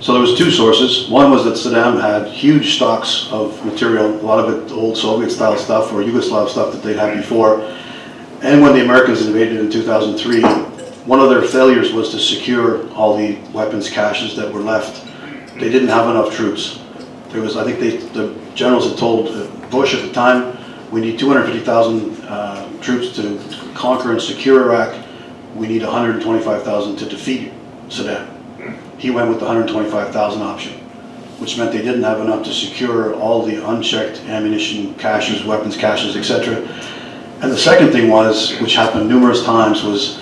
So there was two sources. One was that Saddam had huge stocks of material, a lot of it old Soviet-style stuff or Yugoslav stuff that they'd had before. And when the Americans invaded in 2003, one of their failures was to secure all the weapons caches that were left. They didn't have enough troops. There was, I think the generals had told Bush at the time, we need 250,000 troops to conquer and secure Iraq. We need 125,000 to defeat Saddam. He went with the 125,000 option, which meant they didn't have enough to secure all the unchecked ammunition caches, weapons caches, etc. And the second thing was, which happened numerous times, was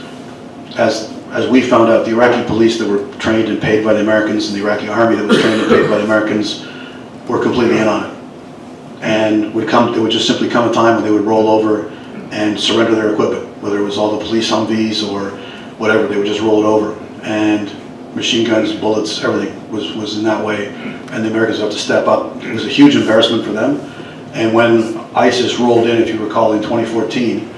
as we found out, the Iraqi police that were trained and paid by the Americans and the Iraqi army that was trained and paid by the Americans were completely in on it. And there would just simply come a time when they would roll over and surrender their equipment, whether it was all the police Humvees or whatever, they would just roll it over. And machine guns, bullets, everything was in that way. And the Americans would have to step up. It was a huge embarrassment for them. And when ISIS rolled in, if you recall, in 2014,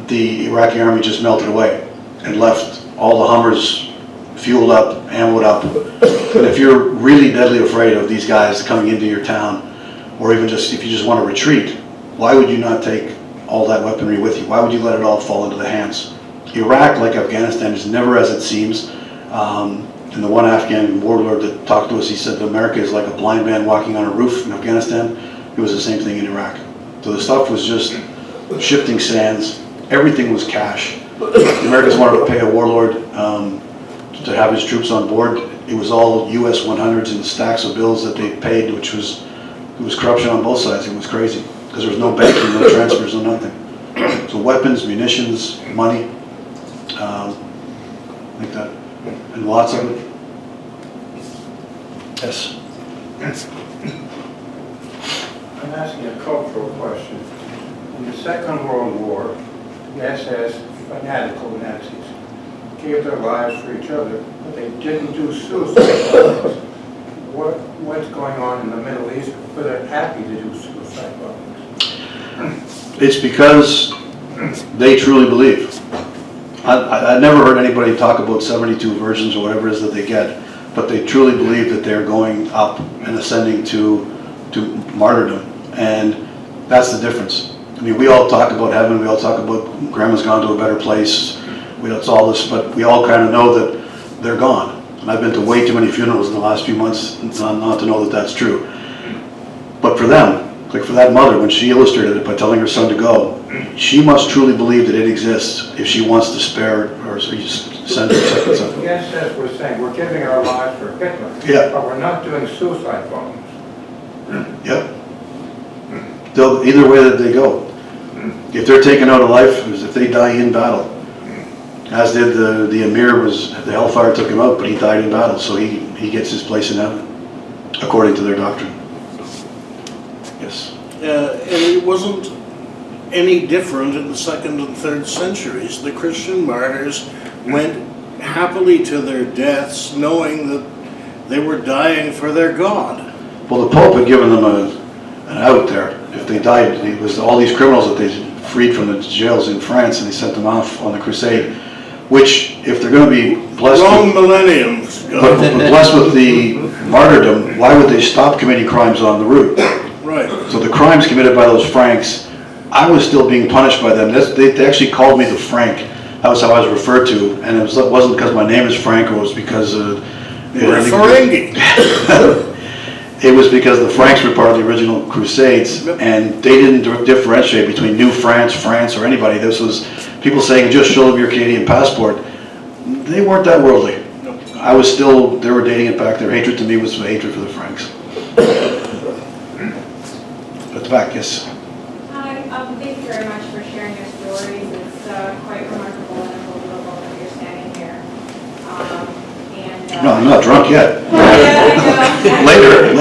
the Iraqi army just melted away and left all the Hummers fueled up, ammoed up. But if you're really deadly afraid of these guys coming into your town, or even just if you just want to retreat, why would you not take all that weaponry with you? Why would you let it all fall into the hands? Iraq, like Afghanistan, is never as it seems. And the one Afghan warlord that talked to us, he said America is like a blind man walking on a roof in Afghanistan. It was the same thing in Iraq. So the stuff was just shifting sands. Everything was cash. The Americans wanted to pay a warlord to have his troops on board. It was all US 100s and stacks of bills that they paid, which was, it was corruption on both sides. It was crazy because there was no banking, no transfers, no nothing. So weapons, munitions, money, like that, and lots of it. Yes. I'm asking a cultural question. In the Second World War, the SS, fanatical Nazis, gave their lives for each other, but they didn't do suicide bombings. What's going on in the Middle East where they're happy to do suicide bombings? It's because they truly believe. I never heard anybody talk about 72 virgins or whatever it is that they get, but they truly believe that they're going up and ascending to martyrdom, and that's the difference. I mean, we all talk about heaven, we all talk about grandma's gone to a better place, it's all this, but we all kind of know that they're gone. And I've been to way too many funerals in the last few months not to know that that's true. But for them, like for that mother, when she illustrated it by telling her son to go, she must truly believe that it exists if she wants to spare or send it. The SS was saying, we're giving our lives for Hitler, but we're not doing suicide bombings. Yep. Either way that they go. If they're taken out of life, if they die in battle, as did the Emir, the hellfire took him out, but he died in battle, so he gets his place in heaven, according to their doctrine. Yes. And it wasn't any different in the 2nd and 3rd centuries. The Christian martyrs went happily to their deaths, knowing that they were dying for their God. Well, the Pope had given them an out there. If they died, it was all these criminals that they freed from the jails in France, and they sent them off on the crusade. Which, if they're going to be blessed, but blessed with the martyrdom, why would they stop committing crimes on the route? Right. So the crimes committed by those Franks, I was still being punished by them. They actually called me the Frank. I that was how I was referred to, and it wasn't because my name is Frank, it was because Ferengi. it was because the Franks were part of the original Crusades, and they didn't differentiate between New France, France, or anybody. This was people saying, just show them your Canadian passport. They weren't that worldly. I was still, they were dating it back. Their hatred to me was hatred for the Franks. At the back, yes. Hi, thank you very much for sharing your stories. It's quite remarkable and unbelievable that you're standing here. No, I'm not drunk yet. Yeah, later.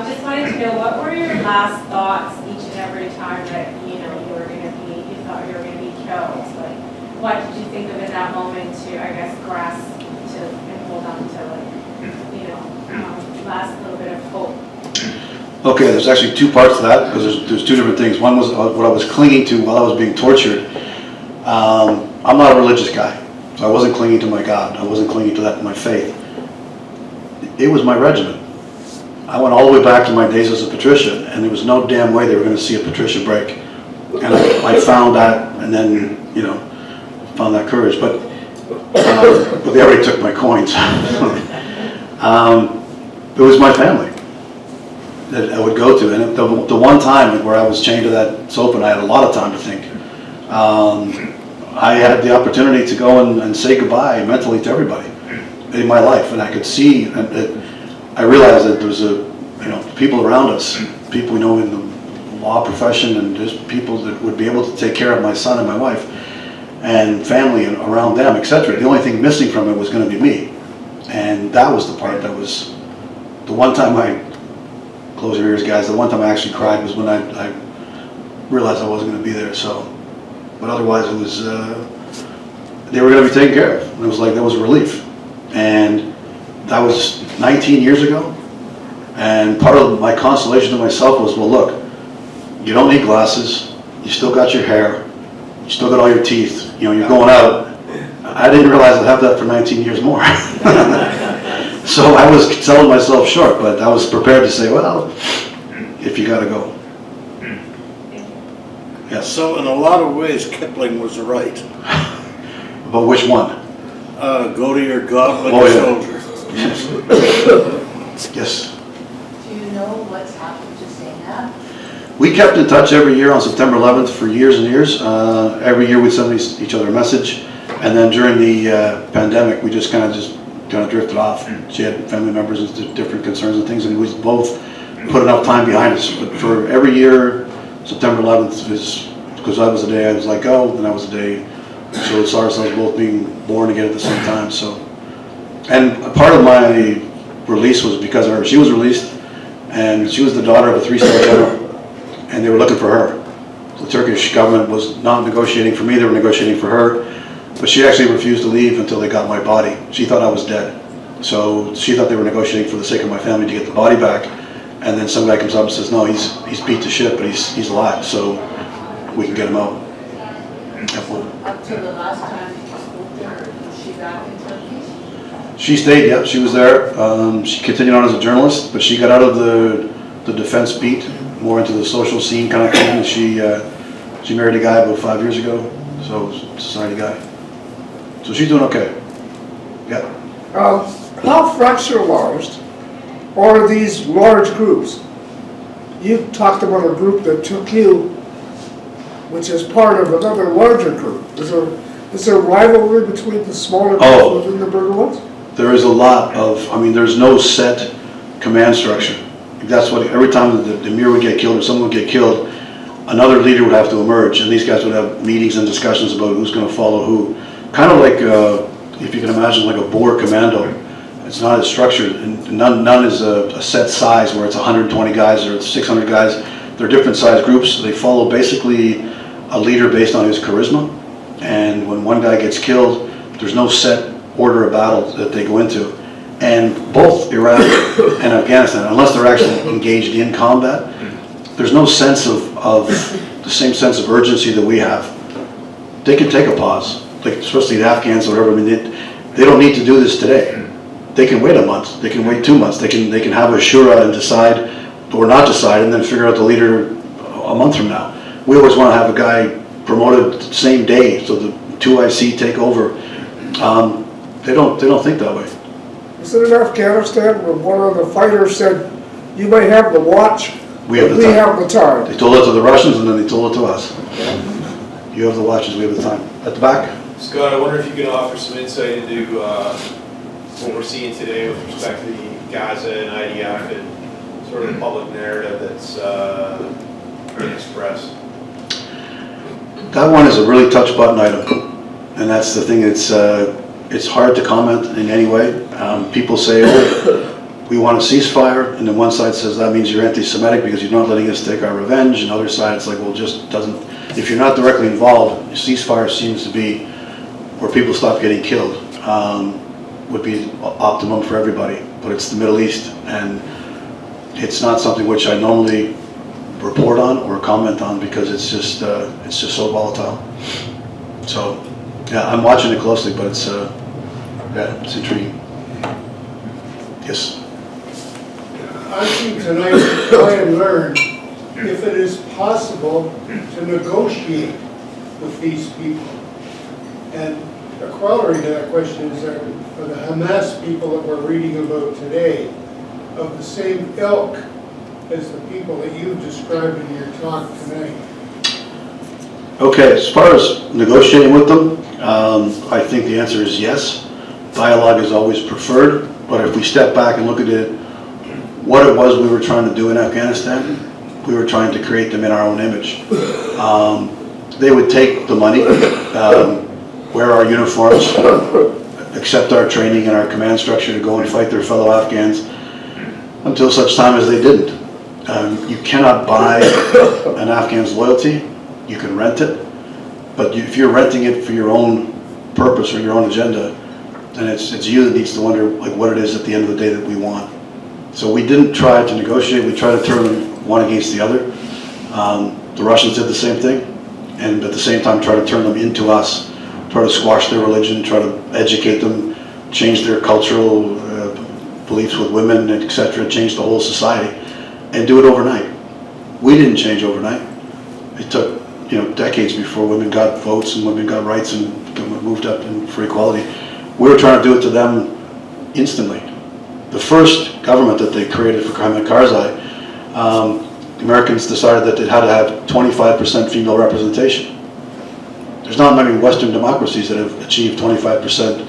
Just wanted to know, what were your last thoughts each and every time that you thought you were going to be killed? Like, what did you think of in that moment to, I guess, grasp to and hold on to, last little bit of hope? Okay, there's actually two parts to that, because there's two different things. One was what I was clinging to while I was being tortured. I'm not a religious guy, so I wasn't clinging to my God. I wasn't clinging to my faith. It was my regiment. I went all the way back to my days as a patrician, and there was no damn way they were going to see a patricia break. And I found that, and then, found that courage. But they already took my coins. It was my family that I would go to, and the one time where I was chained to that sofa and I had a lot of time to think, I had the opportunity to go and say goodbye mentally to everybody in my life, and I could see, I realized that there was people around us, people we know in the law profession, and just people that would be able to take care of my son and my wife and family and around them, etc. The only thing missing from it was going to be me, and that was the part that was the one time close your ears, guys. The one time I actually cried was when I realized I wasn't going to be there. So, but otherwise, it was they were going to be taken care of. It was like that was a relief, and that was 19 years ago. And part of my consolation to myself was, well, look, you don't need glasses. You still got your hair. You still got all your teeth. You're going out. I didn't realize I'd have that for 19 years more. So I was selling myself short, but I was prepared to say, well, if you got to go. Yes. So in a lot of ways, Kipling was right. But which one? Go to your God like a soldier. Yes. Yes. Do you know what's happened to Zainab? We kept in touch every year on September 11th for years and years. Every year we'd send each other a message. And then during the pandemic, we just kind of drifted off. She had family members and different concerns and things, and we both put enough time behind us. But for every year, September 11th is, because that was the day I was let go, and that was the day, so we saw ourselves both being born again at the same time. So, and a part of my release was because of her. She was released, and she was the daughter of a 3-star general, and they were looking for her. The Turkish government was not negotiating for me, they were negotiating for her. But she actually refused to leave until they got my body. She thought I was dead. So she thought they were negotiating for the sake of my family to get the body back. And then some guy comes up and says, no, he's beat to shit, but he's alive, so we can get him out. Up to the last time you spoke to her, was she back in Turkey? She stayed, yeah, she was there. She continued on as a journalist, but she got out of the defense beat, more into the social scene kind of thing. And she married a guy about 5 years ago, so society guy. So she's doing okay. Yeah. How fractionalized are these large groups? You talked about a group that took you, which is part of another larger group. Is there rivalry between the smaller groups within the bigger ones? There is a lot of, there's no set command structure. That's what, every time the emir would get killed or someone would get killed, another leader would have to emerge, and these guys would have meetings and discussions about who's going to follow who. Kind of like, if you can imagine, like a Boer commando. It's not as structured, and none is a set size where it's 120 guys or it's 600 guys. They're different size groups. They follow basically a leader based on his charisma. And when one guy gets killed, there's no set order of battle that they go into. And both Iraq and Afghanistan, unless they're actually engaged in combat, there's no sense of the same sense of urgency that we have. They can take a pause. Like especially the Afghans or whatever, they don't need to do this today. They can wait a month, they can wait 2 months, they can have a shura and decide or not decide and then figure out the leader a month from now. We always want to have a guy promoted the same day so the two I see take over. They don't think that way. Is it in Afghanistan where one of the fighters said, "You may have the watch, We have but the we time." have the time"? They told it to the Russians, and then they told it to us. You have the watches, we have the time. At the back? Scott, I wonder if you can offer some insight into what we're seeing today with respect to the Gaza and IDF and sort of the public narrative that's being expressed. That one is a really touch button item, and that's the thing. It's hard to comment in any way. People say, "Oh, we want a ceasefire," and then one side says that means you're anti-Semitic because you're not letting us take our revenge, and the other side it's like, well, just doesn't. If you're not directly involved, a ceasefire seems to be where people stop getting killed. Would be optimum for everybody, but it's the Middle East, and it's not something which I normally report on or comment on because it's just so volatile. So, yeah, I'm watching it closely, but it's intriguing. Yes. I think tonight to try and learn if it is possible to negotiate with these people. And a corollary to that question is that for the Hamas people that we're reading about today, of the same ilk as the people that you've described in your talk tonight. Okay, as far as negotiating with them, I think the answer is yes. Dialogue is always preferred, but if we step back and look at it, what it was we were trying to do in Afghanistan, we were trying to create them in our own image. They would take the money, wear our uniforms, accept our training and our command structure to go and fight their fellow Afghans until such time as they didn't. You cannot buy an Afghan's loyalty. You can rent it, but if you're renting it for your own purpose or your own agenda, then it's you that needs to wonder like what it is at the end of the day that we want. So we didn't try to negotiate. We tried to turn them one against the other. The Russians did the same thing, and at the same time try to turn them into us, try to squash their religion, try to educate them, change their cultural beliefs with women, etc., change the whole society, and do it overnight. We didn't change overnight. It took decades before women got votes and women got rights and moved up for equality. We were trying to do it to them instantly. The first government that they created for Hamid Karzai, the Americans decided that it had to have 25% female representation. There's not many Western democracies that have achieved 25%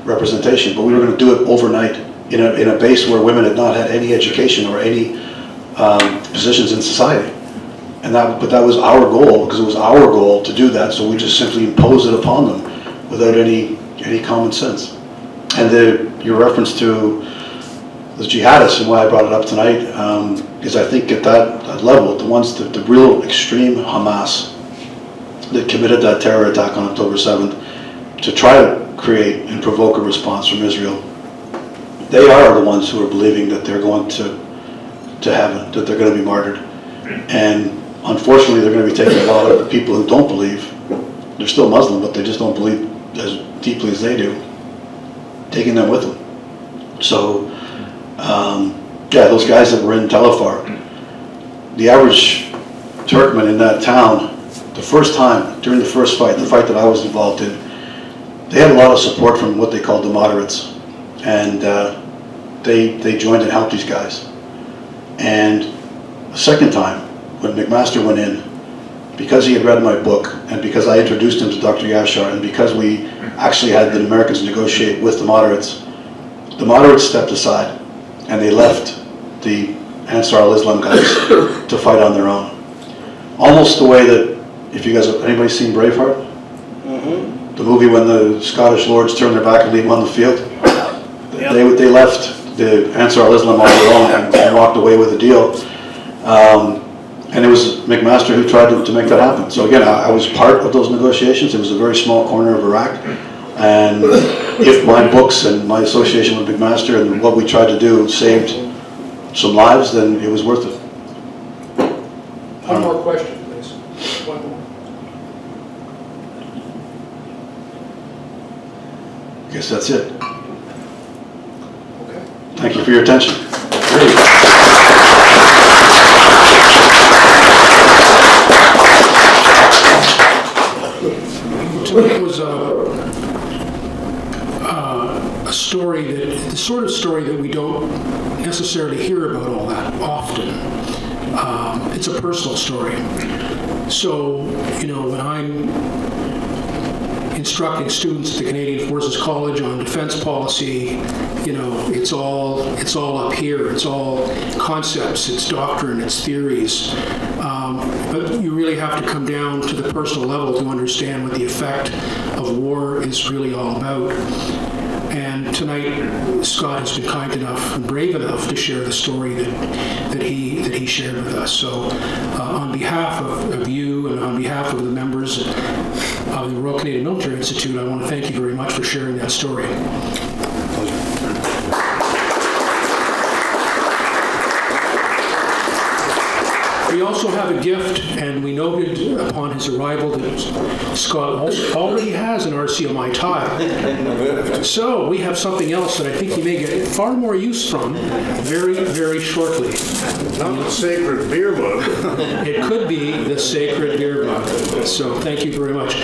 representation, but we were going to do it overnight in a base where women had not had any education or any positions in society. But that was our goal, because it was our goal to do that, so we just simply imposed it upon them without any common sense. And your reference to the jihadists and why I brought it up tonight is I think at that level, the real extreme Hamas that committed that terror attack on October 7th to try to create and provoke a response from Israel, they are the ones who are believing that they're going to heaven, that they're going to be martyred. And unfortunately, they're going to be taking a lot of the people who don't believe. They're still Muslim, but they just don't believe as deeply as they do, taking them with them. So, those guys that were in Tel Afar, the average Turkmen in that town, the first time, during the first fight, the fight that I was involved in, they had a lot of support from what they called the moderates. And they joined and helped these guys. And the second time, when McMaster went in, because he had read my book, and because I introduced him to Dr. Yashar, and because we actually had the Americans negotiate with the moderates stepped aside, and they left the Ansar al-Islam guys to fight on their own. Almost the way that, if you guys have, anybody seen Braveheart? Mm-hmm. The movie when the Scottish lords turn their back and leave them on the field? Yep. They left the Ansar al-Islam on their own and walked away with a deal. And it was McMaster who tried to make that happen. So again, I was part of those negotiations. It was a very small corner of Iraq. And if my books and my association with McMaster and what we tried to do saved some lives, then it was worth it. One more question, please. One more. I guess that's it. Okay. Thank you for your attention. Tonight was the sort of story that we don't necessarily hear about all that often. It's a personal story. So, when I'm instructing students at the Canadian Forces College on defense policy, it's all up here. It's all concepts, it's doctrine, it's theories. But you really have to come down to the personal level to understand what the effect of war is really all about. And tonight, Scott has been kind enough and brave enough to share the story that he shared with us. So, on behalf of you and on behalf of the members of the Royal Canadian Military Institute, I want to thank you very much for sharing that story. We also have a gift, and we noted upon his arrival that Scott already has an RCMI tie. So we have something else that I think he may get far more use from very, very shortly. Not the sacred beer mug. It could be the sacred beer mug. So thank you very much.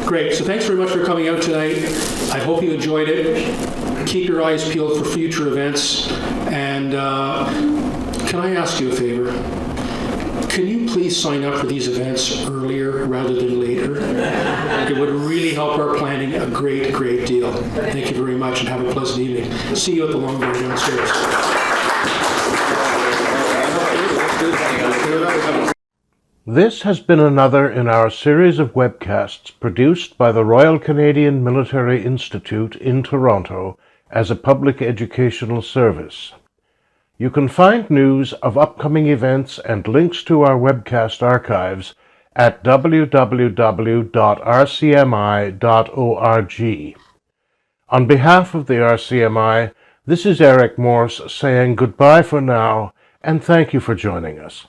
Great. So thanks very much for coming out tonight. I hope you enjoyed it. Keep your eyes peeled for future events. And can I ask you a favor? Can you please sign up for these events earlier rather than later? It would really help our planning a great, great deal. Thank you very much and have a pleasant evening. See you at the long bar downstairs. This has been another in our series of webcasts produced by the Royal Canadian Military Institute in Toronto as a public educational service. You can find news of upcoming events and links to our webcast archives at www.rcmi.org. On behalf of the RCMI, this is Eric Morse saying goodbye for now and thank you for joining us.